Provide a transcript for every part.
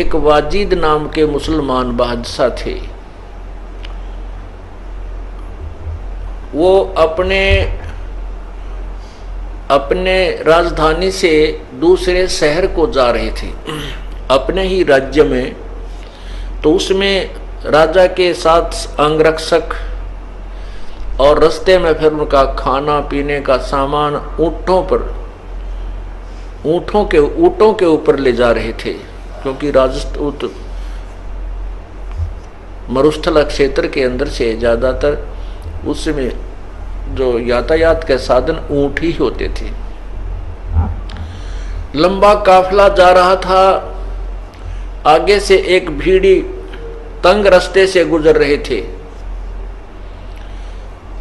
एक वाजिद नाम के मुसलमान बादशाह थे। वो अपने राजधानी से दूसरे शहर को जा रहे थे, अपने ही राज्य में। तो उसमें राजा के साथ अंगरक्षक और रास्ते में फिर उनका खाना पीने का सामान ऊँटों के ऊपर ले जा रहे थे, क्योंकि राजस्थान मरुस्थल क्षेत्र के अंदर से ज्यादातर उसमें जो यातायात के साधन ऊंट ही होते थे। लंबा काफिला जा रहा था, आगे से एक भीड़ी तंग रास्ते से गुजर रहे थे।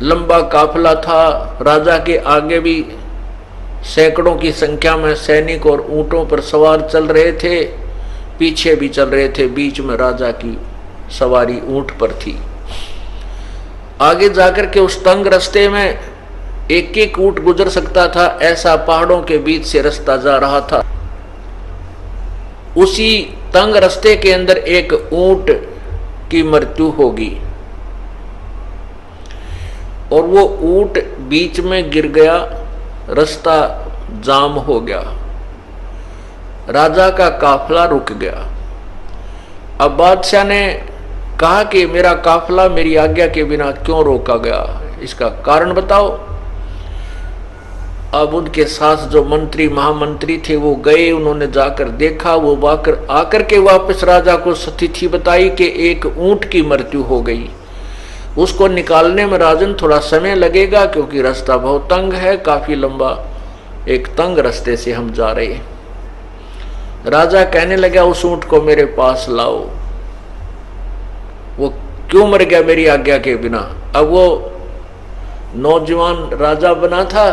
लंबा काफिला था, राजा के आगे भी सैकड़ों की संख्या में सैनिक और ऊंटों पर सवार चल रहे थे, पीछे भी चल रहे थे। बीच में राजा की सवारी ऊंट पर थी। आगे जाकर के उस तंग रास्ते में एक एक ऊंट गुजर सकता था, ऐसा पहाड़ों के बीच से रास्ता जा रहा था। उसी तंग रास्ते के अंदर एक ऊंट की मृत्यु होगी और वो ऊंट बीच में गिर गया, रास्ता जाम हो गया, राजा का काफिला रुक गया। अब बादशाह ने कहा कि मेरा काफिला मेरी आज्ञा के बिना क्यों रोका गया, इसका कारण बताओ। अब उनके साथ जो मंत्री महामंत्री थे वो गए, उन्होंने जाकर देखा। वो आकर के वापस राजा को स्थिति बताई कि एक ऊंट की मृत्यु हो गई, उसको निकालने में राजन थोड़ा समय लगेगा, क्योंकि रास्ता बहुत तंग है, काफी लंबा एक तंग रास्ते से हम जा रहे हैं। राजा कहने लगा उस ऊंट को मेरे पास लाओ, वो क्यों मर गया मेरी आज्ञा के बिना। अब वो नौजवान राजा बना था,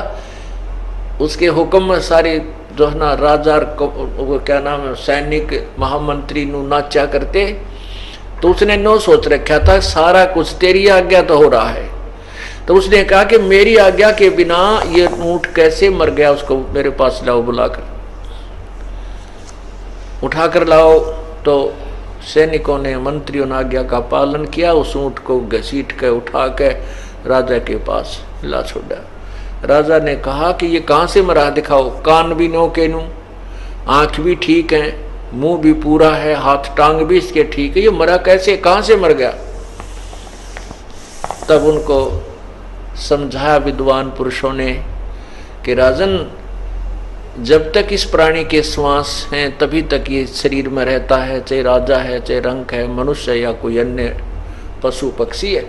उसके हुक्म में सारे जो है ना राजा को क्या नाम है सैनिक महामंत्री नु नाचा करते। तो उसने नो सोच रखा था सारा कुछ तेरी आज्ञा तो हो रहा है। तो उसने कहा कि मेरी आज्ञा के बिना ये ऊंट कैसे मर गया, उसको मेरे पास लाओ, बुलाकर उठाकर लाओ। तो सैनिकों ने मंत्रियों ने आज्ञा का पालन किया, उस ऊंट को घसीट के उठा के राजा के पास ला छोड़ा। राजा ने कहा कि ये कहाँ से मरा, दिखाओ। कान भी नो के नू, आंख भी ठीक है, मुंह भी पूरा है, हाथ टांग भी इसके ठीक है, ये मरा कैसे, कहाँ से मर गया। तब उनको समझाया विद्वान पुरुषों ने कि राजन, जब तक इस प्राणी के श्वास हैं तभी तक ये शरीर में रहता है, चाहे राजा है, चाहे रंक है, मनुष्य या कोई अन्य पशु पक्षी है।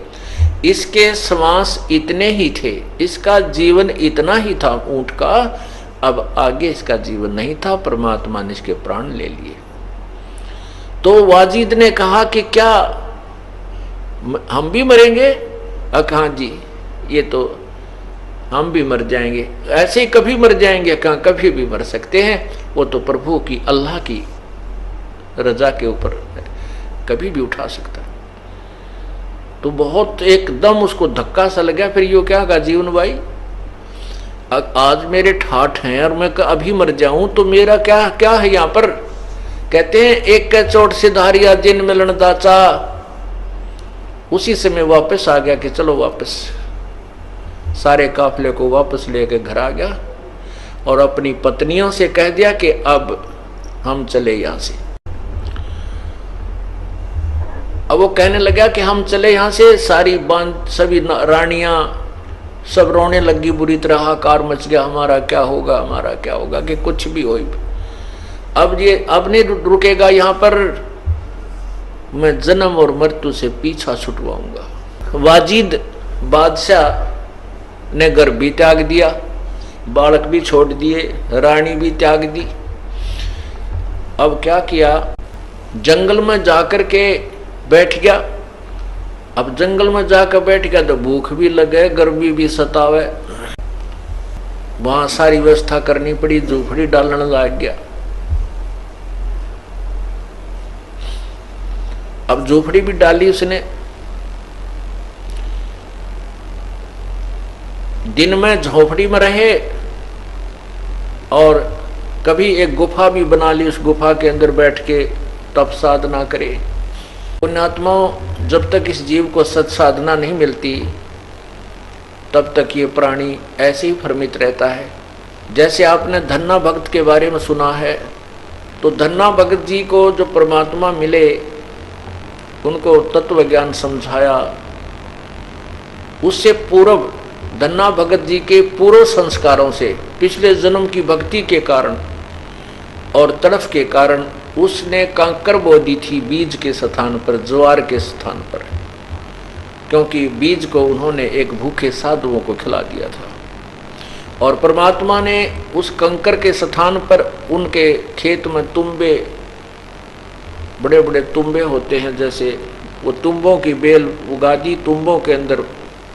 इसके श्वास इतने ही थे, इसका जीवन इतना ही था ऊंट का, अब आगे इसका जीवन नहीं था, परमात्मा ने इसके प्राण ले लिए। तो वाजिद ने कहा कि क्या हम भी मरेंगे? कहा जी, ये तो हम भी मर जाएंगे। ऐसे ही कभी मर जाएंगे? कहा कभी भी मर सकते हैं, वो तो प्रभु की अल्लाह की रजा के ऊपर कभी भी उठा सकता है। तो बहुत एकदम उसको धक्का सा लगा। फिर यो क्या कहा, जीवन भाई आज मेरे ठाठ हैं और मैं अभी मर जाऊं तो मेरा क्या क्या है यहाँ पर। कहते हैं एक के चोट से धारिया जिन मिलन दाचा। उसी समय वापस आ गया कि चलो वापस, सारे काफिले को वापस लेके घर आ गया और अपनी पत्नियों से कह दिया कि अब हम चले यहां से। अब वो कहने लगा कि हम चले यहां से, सारी सभी रानियां सब रोने लगी, बुरी तरह हाकार मच गया, हमारा क्या होगा, हमारा क्या होगा, कि कुछ भी हो, अब ये अब नहीं रुकेगा यहाँ पर, मैं जन्म और मृत्यु से पीछा छुटवाऊंगा। वाजिद बादशाह ने घर भी त्याग दिया, बालक भी छोड़ दिए, रानी भी त्याग दी। अब क्या किया, जंगल में जाकर के बैठ गया। अब जंगल में जाकर बैठ गया तो भूख भी लगे, गर्मी भी सतावे, वहां सारी व्यवस्था करनी पड़ी, झोपड़ी डालने लग गया। अब झोपड़ी भी डाली उसने। दिन में झोपड़ी में रहे और कभी एक गुफा भी बना ली, उस गुफा के अंदर बैठ के तप साधना करे। पुण्यात्माओं, जब तक इस जीव को सत साधना नहीं मिलती तब तक ये प्राणी ऐसे ही भ्रमित रहता है। जैसे आपने धन्ना भक्त के बारे में सुना है, तो धन्ना भगत जी को जो परमात्मा मिले, उनको तत्व ज्ञान समझाया, उससे पूर्व धन्ना भगत जी के पूर्व संस्कारों से, पिछले जन्म की भक्ति के कारण और तड़फ के कारण उसने कंकर बो दी थी बीज के स्थान पर, ज्वार के स्थान पर, क्योंकि बीज को उन्होंने एक भूखे साधुओं को खिला दिया था। और परमात्मा ने उस कंकर के स्थान पर उनके खेत में तुम्बे, बड़े बड़े तुम्बे होते हैं, जैसे वो तुंबों की बेल उगा दी। तुंबों के अंदर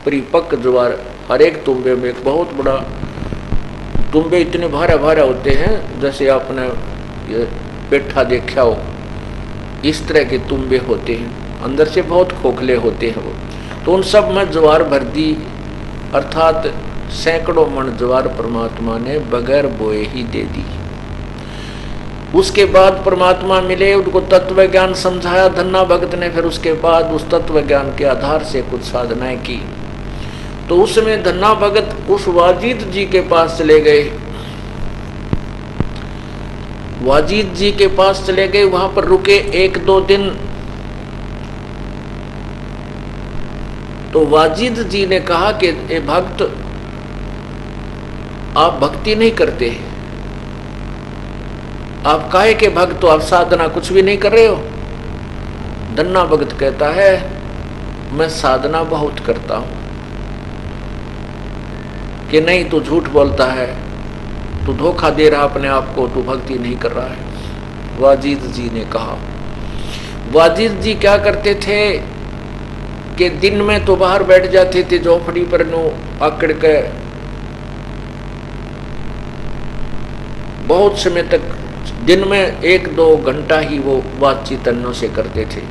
परिपक्व ज्वार, हर एक तुंबे में एक बहुत बड़ा, तुंबे इतने भारा भारा होते हैं जैसे आपने ये पेठा देखा हो, इस तरह के तुंबे होते हैं, अंदर से बहुत खोखले होते हैं वो। तो उन सब में ज्वार भर दी, अर्थात सैकड़ों मन ज्वार परमात्मा ने बगैर बोए ही दे दी। उसके बाद परमात्मा मिले, उनको तत्व ज्ञान समझाया धन्ना भगत ने। फिर उसके बाद उस तत्व ज्ञान के आधार से कुछ साधनाएं की। तो उस समय धन्ना भगत उस वाजिद जी के पास चले गए। वाजिद जी के पास चले गए, वहां पर रुके 1-2 दिन। तो वाजिद जी ने कहा कि ए भक्त, आप भक्ति नहीं करते, आप काहे के भक्त हो, आप साधना कुछ भी नहीं कर रहे हो। धन्ना भगत कहता है, मैं साधना बहुत करता हूं। कि नहीं, तू झूठ बोलता है, तू धोखा दे रहा अपने आप को, तू भक्ति नहीं कर रहा है। वाजिद जी ने कहा, वाजिद जी क्या करते थे कि दिन में तो बाहर बैठ जाते थे झोपड़ी पर नो आकड़ के, बहुत समय तक, दिन में 1-2 घंटा ही वो बातचीत अन्यों से करते थे,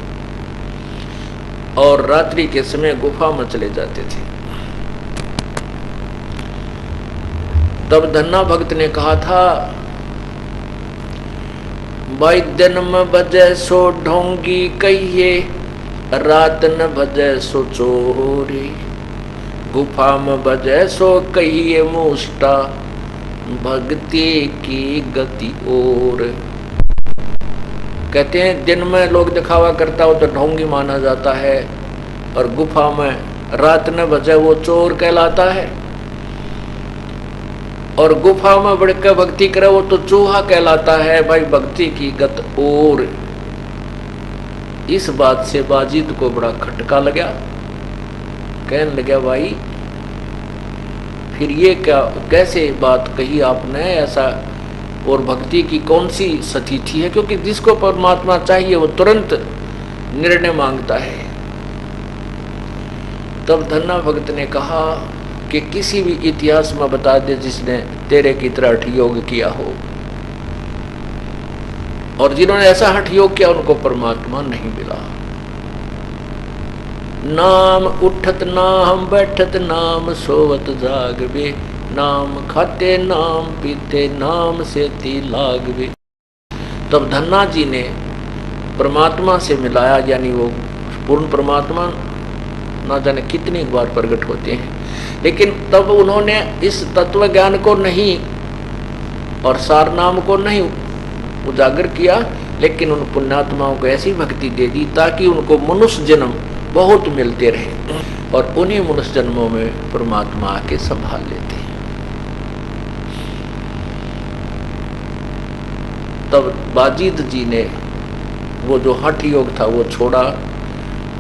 और रात्रि के समय गुफा में चले जाते थे। तब धन्ना भक्त ने कहा था, भाई दिन में बजे सो ढोंगी कहिए, रात न बजे सो चोरी, गुफा में बजे सो कहिए मुष्टा, भक्ति की गति और। कहते हैं दिन में लोग दिखावा करता हो तो ढोंगी माना जाता है, और गुफा में रात न बजे वो चोर कहलाता है, और गुफा में बढ़ कर भक्ति करे वो तो चूहा कहलाता है। भाई भक्ति की गत और। इस बात से वाजिद को बड़ा खटका लगा, कहने लगा, भाई फिर ये क्या, कैसे बात कही आपने ऐसा, और भक्ति की कौन सी स्थिति है, क्योंकि जिसको परमात्मा चाहिए वो तुरंत निर्णय मांगता है। तब धन्ना भगत ने कहा कि किसी भी इतिहास में बता दे जिसने तेरे की तरह हठ योग किया हो, और जिन्होंने ऐसा हठ योग किया उनको परमात्मा नहीं मिला। नाम उठत नाम बैठत नाम सोवत जागवे, नाम खाते नाम पीते नाम से ती लागवे। तब धन्ना जी ने परमात्मा से मिलाया, यानी वो पूर्ण परमात्मा ना जाने कितनी बार प्रकट होते हैं, लेकिन तब उन्होंने इस तत्व ज्ञान को नहीं और सार नाम को नहीं उजागर किया, लेकिन उन पुण्यात्माओं को ऐसी भक्ति दे दी ताकि उनको मनुष्य जन्म बहुत मिलते रहे, और उन्हीं मनुष्य जन्मों में परमात्मा आके संभाल लेते हैं। तब वाजिद जी ने वो जो हठ योग था वो छोड़ा,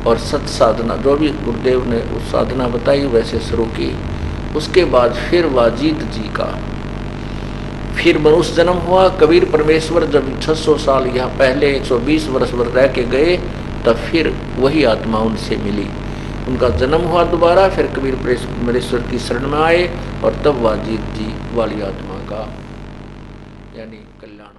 और सत साधना जो भी गुरुदेव ने उस साधना बताई वैसे शुरू की। उसके बाद फिर वाजिद जी का फिर मनुष्य जन्म हुआ। कबीर परमेश्वर जब 600 साल यहाँ पहले 120 वर्ष भर रह के गए, तब फिर वही आत्मा उनसे मिली, उनका जन्म हुआ दोबारा। फिर कबीर परमेश्वर की शरण में आए, और तब वाजिद जी वाली आत्मा का यानी कल्याण